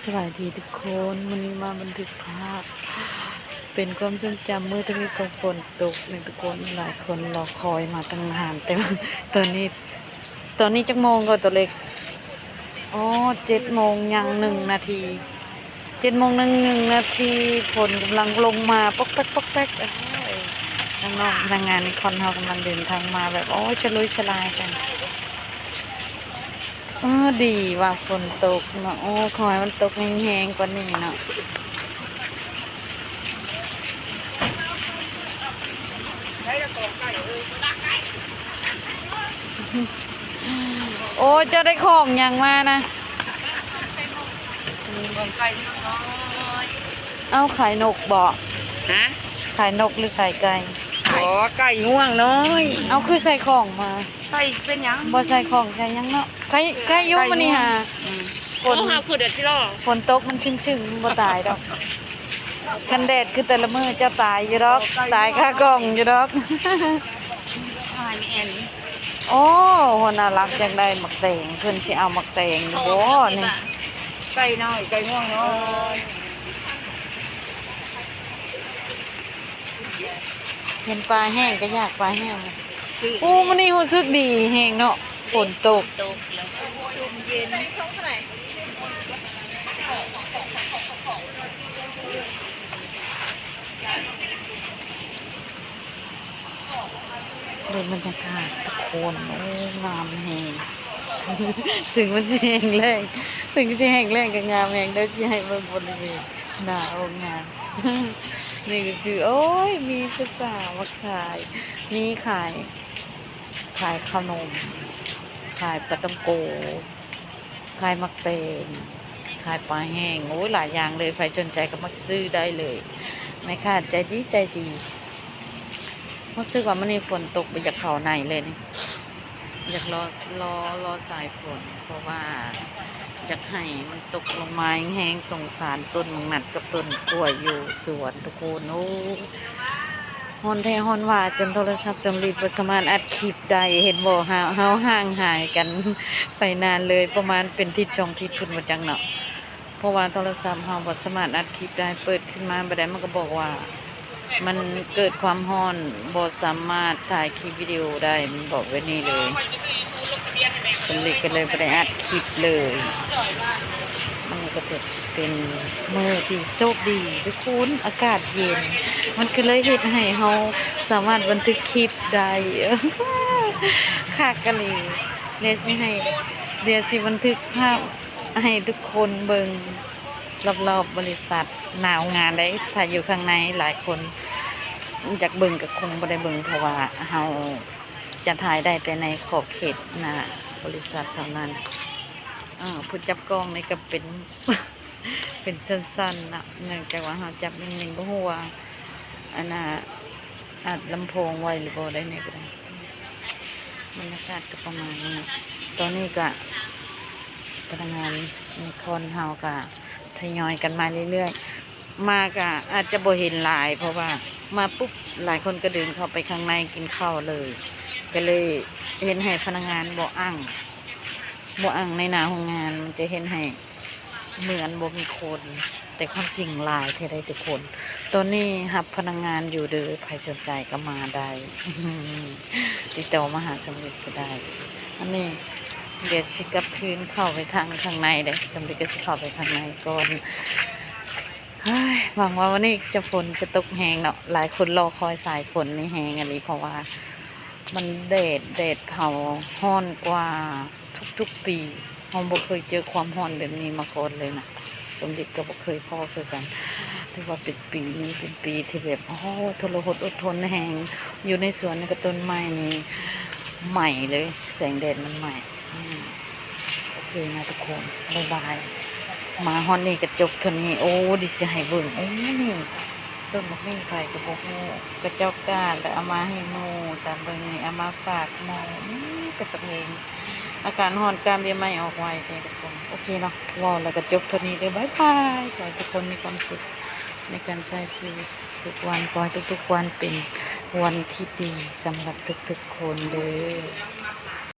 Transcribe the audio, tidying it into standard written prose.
สวัสดีทุกคนวันนี้มาบันทึกภาพเป็นความทรงจำเมื่อตอนนี้ก็ฝนตกในทุกคนหลายคนรอคอยมาตั้งนานแต่ว่าตอนนี้จักโมงก็ตัวเล็กอ๋อ7 โมงยัง1 นาที7 โมงหนึ่งนาทีฝนกำลังลงมาปอกแป๊กปอกแป๊กน้องๆพนักงานในคอนเฮากำลังเดินทางมาแบบโอ้ฉลุยฉลายกันดีว่าฝนตกเนาะโอ้ขอให้มันตกแห้งๆกว่านี้เนาะโอ้เจ้าได้ของอย่างมานะเอาขายนกบ่ฮะขายนกหรือขายไก่อ๋อไก่ง่วงน้อยเอาคือใส่ของมาไก่เป็นยังบ่ใส่ของใส่ยังเนาะไก่ยุ่งมันนี่ฮะฝนหาคือเด็ดที่รอฝนตกมันชึ่งบ่ตายดอกคันแดดคือแต่ละมื้อเจ้าตายอยู่ดอกตายค่ากล่องอยู่ดอกหายไม่แอนโอ้หัวน่ารักจังได้หมักแตงเพิ่นสิเอาหมักแตงอยู่บ่นี่ไก่น้อยไก่ง่วงน้อยเห็นปลาแห้งก็อยากปลาแห้งโอ้มื้อนี้รู้สึกดีแห้งเนาะฝนตกตกแล้วลมเย็นดูบรรยากาศตะโกนโอ้งามแห้งถึงมันจะแห้งแรงถึงจะแห้งแรงก็งามแห้งได้สิให้เบิ่งบริเวณหน้าองค์งามนี่ก็คือโอ้ยมีภาษามาขายมีขายขนมขายปลาตังโกขายมักเตงขายปลาแห้งโอ้ยหลายอย่างเลยใครสนใจก็มาซื้อได้เลยแม่ค้าใจดีใจดีรู้สึกว่ามันนี่ฝนตกไปจากเขาในเลยนี่อยากรอสายฝนเพราะว่าอยากให้มันตกลงมาแห้งสงสารต้นหนัดกับต้นกล้วยอยู่สวนทุกคนโอ้ฮอนแท้ฮอนว่าจนโทรศัพท์สำลีบ่สามารถอัดคลิปได้เห็นบ่เฮาห่างหายกันไปนานเลยประมาณเป็นทิศช่องทิศพุ่นบ่จังเนาะเพราะว่าโทรศัพท์เฮาบ่สามารถอัดคลิปได้เปิดขึ้นมาบ่ได้มันก็บอกว่ามันเกิดความร้อนบ่สามารถถ่ายคลิปวิดีโอได้มันบอกไว้นี่เลยสำลีก็เลยบ่ได้อัดคลิปเลยมันก็เป็นมื้อที่โชคดีทุกคนอากาศเย็นมันก็เลยเฮ็ดให้เฮาสามารถบันทึกคลิปได้คักกันเลยเดี๋ยวสิบันทึกภาพให้ทุกคนเบิ่งรอบๆบริษัทหนาวงานได้ถ้าอยู่ข้างในหลายคนอยากเบิ่งก็คงบ่ได้เบิ่งเพราะว่าเฮาจะถ่ายได้แต่ในขอบเขตนะบริษัทเท่านั้นผู้จับกล้องนี่ก็เป็น เป็นสั้นๆนะเนื่องจากว่าเฮาจับนิ่งๆบ่ฮู้ว่าอันน่ะอัดลำโพงไว้หรือบ่ได้นี่ก็ได้บรรยากาศก็ประมาณนี้ตอนนี้ก็พนักงานในคอนเฮาก็ทยอยกันมาเรื่อยๆมาก็อาจจะบ่เห็นหลายเพราะว่ามาปุ๊บหลายคนก็เดินเข้าไปข้างในกินข้าวเลยก็เลยเห็นให้พนักงานบ่อั่งในหน้าห้องงานมันจะเห็นให้เหมือนบ่มีคนแต่ความจริงหลายแท้ได้ทุกคนตอนนี้รับพนักงานอยู่เด้อใครสนใจก็มาได้ ติดต่อมาหาสำเร็จก็ได้อันนี้เดี๋ยวสิกลับคืนเข้าไปทางข้างในเด้สำเร็จก็สิเข้าไปข้างในก่อนหวังว่าวันนี้ฝนจะตกแห้งเนาะหลายคนรอคอยสายฝนในแห้งอะไรเพราะว่ามันแดดเขาร้อนกว่าทุกปีเราบ่เคยเจอความร้อนแบบนี้มาก่อนเลยนะสมเด็จก็บ่เคยพอคือกันถือว่าเป็นปีนี้เป็นปีที่แบบโอ้ทรหดอดทนแห้งอยู่ในสวนกับต้นไม้นี่ใหม่เลยแสงแดดมันใหม่โอเคนะทุกคนบ๊ายบายมาฮอนนี่กระจกเท่านี้โอ้ดิสิให้เบิ่งโอ้นี่ต้นมะม่วงไผ่กระบอกโมกระเจ้าก้านแต่เอามาให้โมแต่เบิ่งนี่เอามาฝากโมกระตะเพงอาการฮอนการเบี้ยไม่ออกไวแต่ทุกคนโอเคเนาะว้าวแล้วกระจกเท่านี้เลยบ๊ายบายขอให้ทุกคนมีความสุขในการใช้ชีวิตทุกวันขอให้ทุกๆวันเป็นวันที่ดีสำหรับทุกๆคนเด้อ